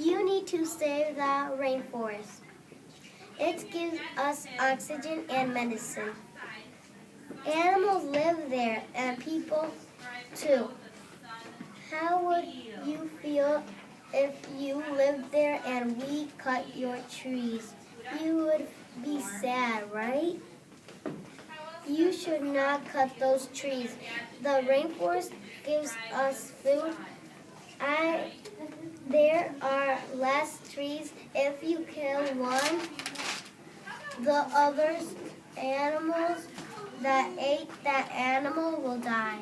You need to save the rainforest. It gives us oxygen and medicine. Animals live there and people too. How would you feel if you lived there and we cut your trees? You would be sad, right? You should not cut those trees. The rainforest gives us food. There are less trees. If you kill one, the other animals that ate that animal will die.